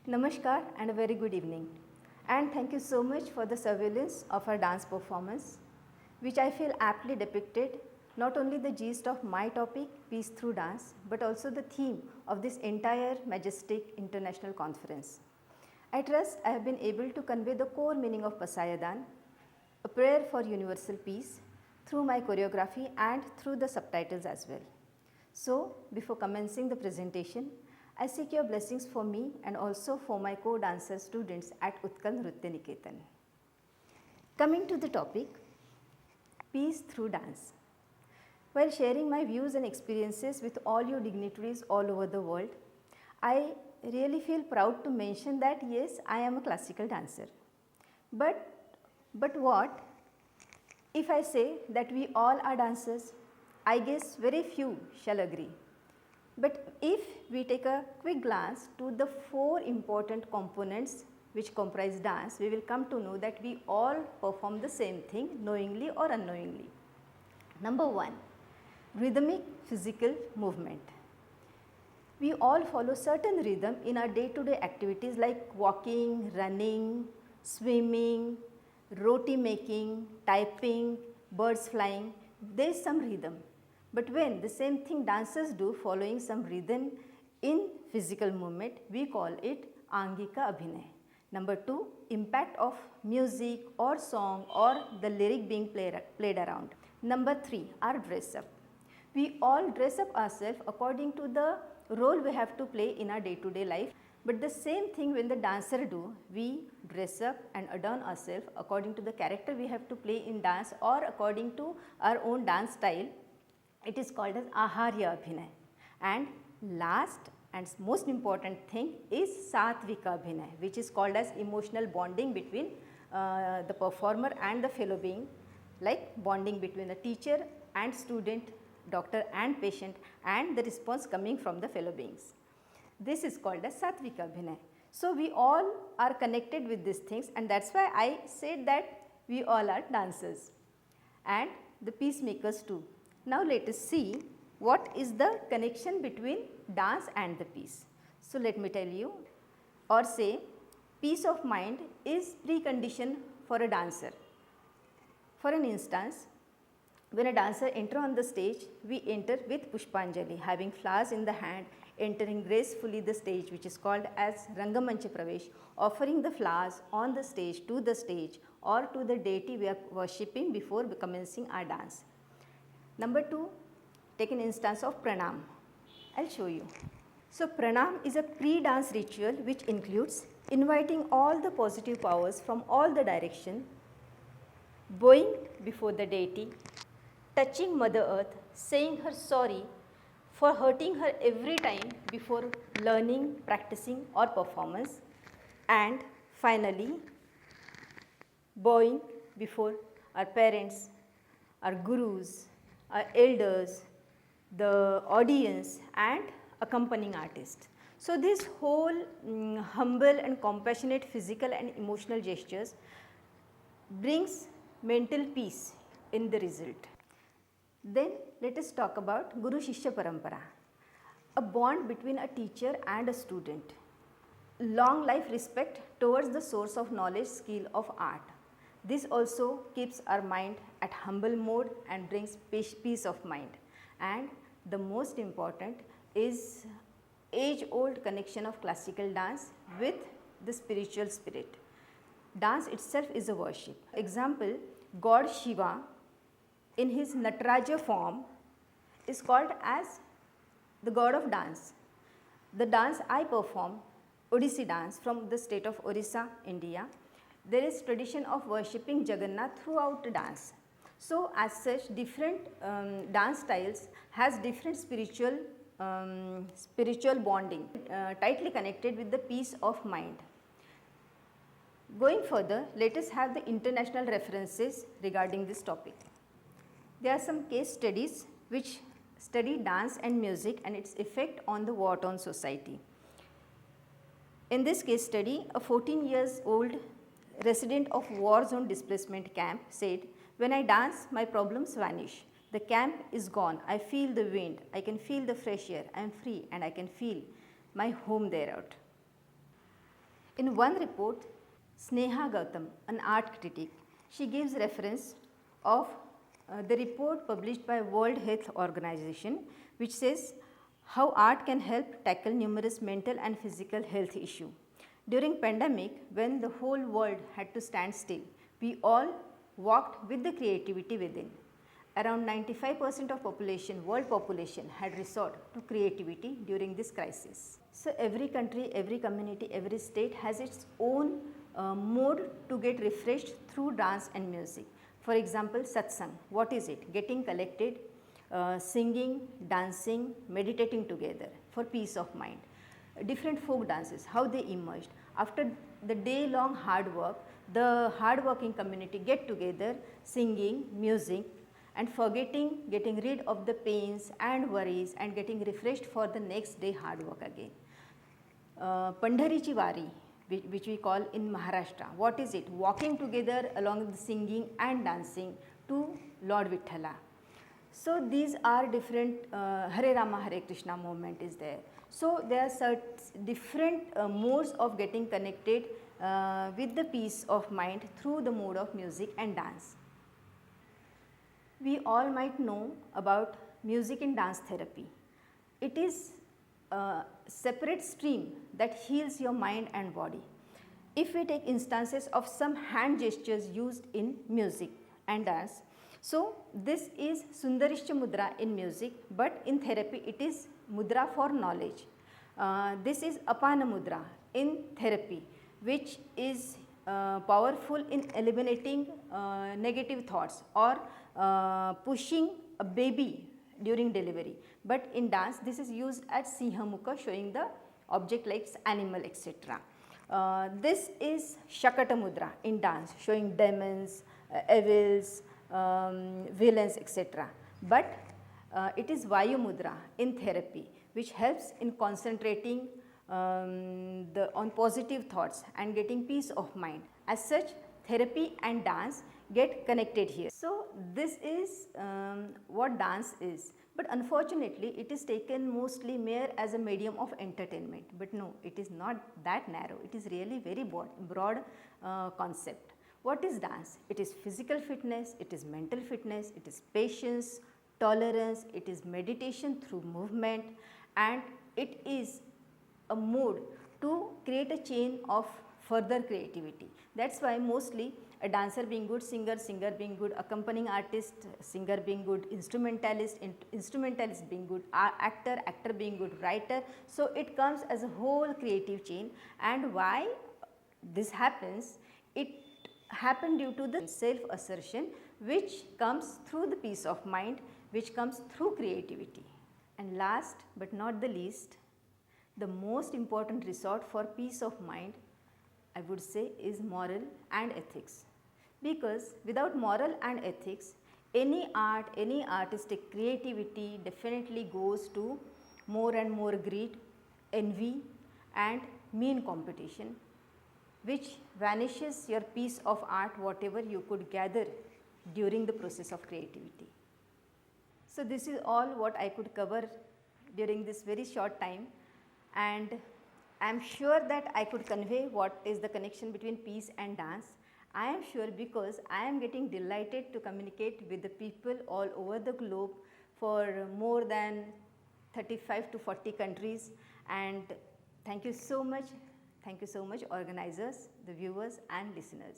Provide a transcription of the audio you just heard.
Namaskar and a very good evening. And thank you so much for the surveillance of our dance performance, which I feel aptly depicted not only the gist of my topic, Peace Through Dance, but also the theme of this entire majestic international conference. I trust I have been able to convey the core meaning of Pasayadan, a prayer for universal peace, through my choreography and through the subtitles as well. So, before commencing the presentation, I seek your blessings for me and also for my co-dancer students at Utkal Nritya Niketan. Coming to the topic, Peace Through Dance. While sharing my views and experiences with all you dignitaries all over the world, I really feel proud to mention that yes, I am a classical dancer. But what if I say that we all are dancers? I guess very few shall agree. But if we take a quick glance to the four important components which comprise dance, we will come to know that we all perform the same thing knowingly or unknowingly. Number 1, rhythmic physical movement. We all follow certain rhythm in our day-to-day activities like walking, running, swimming, roti making, typing, birds flying. There is some rhythm. But when the same thing dancers do following some rhythm in physical movement, we call it Angika Abhinay. Number 2, impact of music or song or the lyric being played around. Number 3, our dress up. We all dress up ourselves according to the role we have to play in our day-to-day life. But the same thing when the dancer do, we dress up and adorn ourselves according to the character we have to play in dance or according to our own dance style. It is called as Aharya Abhinay. And last and most important thing is Satvika Abhinay, which is called as emotional bonding between the performer and the fellow being, like bonding between the teacher and student, doctor and patient, and the response coming from the fellow beings. This is called as Satvika Abhinay. So, we all are connected with these things, and that is why I said that we all are dancers and the peacemakers too. Now, let us see what is the connection between dance and the peace. So, let me tell you or say peace of mind is precondition for a dancer. For an instance, when a dancer enter on the stage, we enter with Pushpanjali, having flowers in the hand, entering gracefully the stage, which is called as Rangamancha Pravesh, offering the flowers on the stage or to the deity we are worshipping before commencing our dance. Number 2, take an instance of pranam. I will show you. So, pranam is a pre-dance ritual which includes inviting all the positive powers from all the direction, bowing before the deity, touching Mother Earth, saying her sorry for hurting her every time before learning, practicing or performance, and finally bowing before our parents, our gurus, our elders, the audience and accompanying artist. So, this whole humble and compassionate physical and emotional gestures brings mental peace in the result. Then let us talk about Guru Shishya Parampara, a bond between a teacher and a student. Long life respect towards the source of knowledge, skill of art. This also keeps our mind at humble mode and brings peace of mind. And the most important is age-old connection of classical dance with the spiritual spirit. Dance itself is a worship. Example, God Shiva in his Nataraja form is called as the god of dance. The dance I perform, Odissi dance from the state of Orissa, India, there is tradition of worshipping Jagannath throughout the dance. So, as such different dance styles has different spiritual bonding tightly connected with the peace of mind. Going further, let us have the international references regarding this topic. There are some case studies which study dance and music and its effect on the war-torn society. In this case study, a 14 years old resident of war zone displacement camp said, "When I dance, my problems vanish. The camp is gone. I feel the wind. I can feel the fresh air. I am free and I can feel my home thereout." In one report, Sneha Gautam, an art critic, she gives reference of the report published by World Health Organization, which says how art can help tackle numerous mental and physical health issues. During pandemic, when the whole world had to stand still, we all walked with the creativity within. Around 95% of world population had resort to creativity during this crisis. So every country, every community, every state has its own mode to get refreshed through dance and music. For example, satsang, what is it? Getting collected, singing, dancing, meditating together for peace of mind. Different folk dances, how they emerged. After the day long hard work, the hard working community get together, singing, music, and forgetting, getting rid of the pains and worries and getting refreshed for the next day hard work again. Pandharichi Wari, which we call in Maharashtra, what is it? Walking together along with singing and dancing to Lord Vithala. So these are different Hare Rama Hare Krishna movement is there. So there are different modes of getting connected with the peace of mind through the mode of music and dance. We all might know about music and dance therapy. It is a separate stream that heals your mind and body. If we take instances of some hand gestures used in music and dance, so this is Sundarishya Mudra in music, but in therapy it is Mudra for knowledge. This is Apana Mudra in therapy, which is powerful in eliminating negative thoughts or pushing a baby during delivery. But in dance, this is used as Sinhamukha, showing the object like animal, etc. This is Shakata Mudra in dance, showing demons, evils, villains, etc. But it is Vayu Mudra in therapy, which helps in concentrating on positive thoughts and getting peace of mind. As such, therapy and dance get connected here. So this is what dance is. But unfortunately, it is taken mostly mere as a medium of entertainment. But no, it is not that narrow. It is really very broad concept. What is dance? It is physical fitness, it is mental fitness, it is patience, tolerance, it is meditation through movement, and it is a mode to create a chain of further creativity. That is why mostly a dancer being good, singer being good, accompanying artist, singer being good, instrumentalist being good, actor being good, writer. So it comes as a whole creative chain, and why this happens? It happened due to the self assertion which comes through the peace of mind, which comes through creativity. And last but not the least, the most important resort for peace of mind, I would say, is moral and ethics. Because without moral and ethics, any art, any artistic creativity definitely goes to more and more greed, envy, and mean competition, which vanishes your piece of art, whatever you could gather during the process of creativity. So this is all what I could cover during this very short time, and I am sure that I could convey what is the connection between peace and dance. I am sure because I am getting delighted to communicate with the people all over the globe for more than 35 to 40 countries, and thank you so much organizers, the viewers and listeners.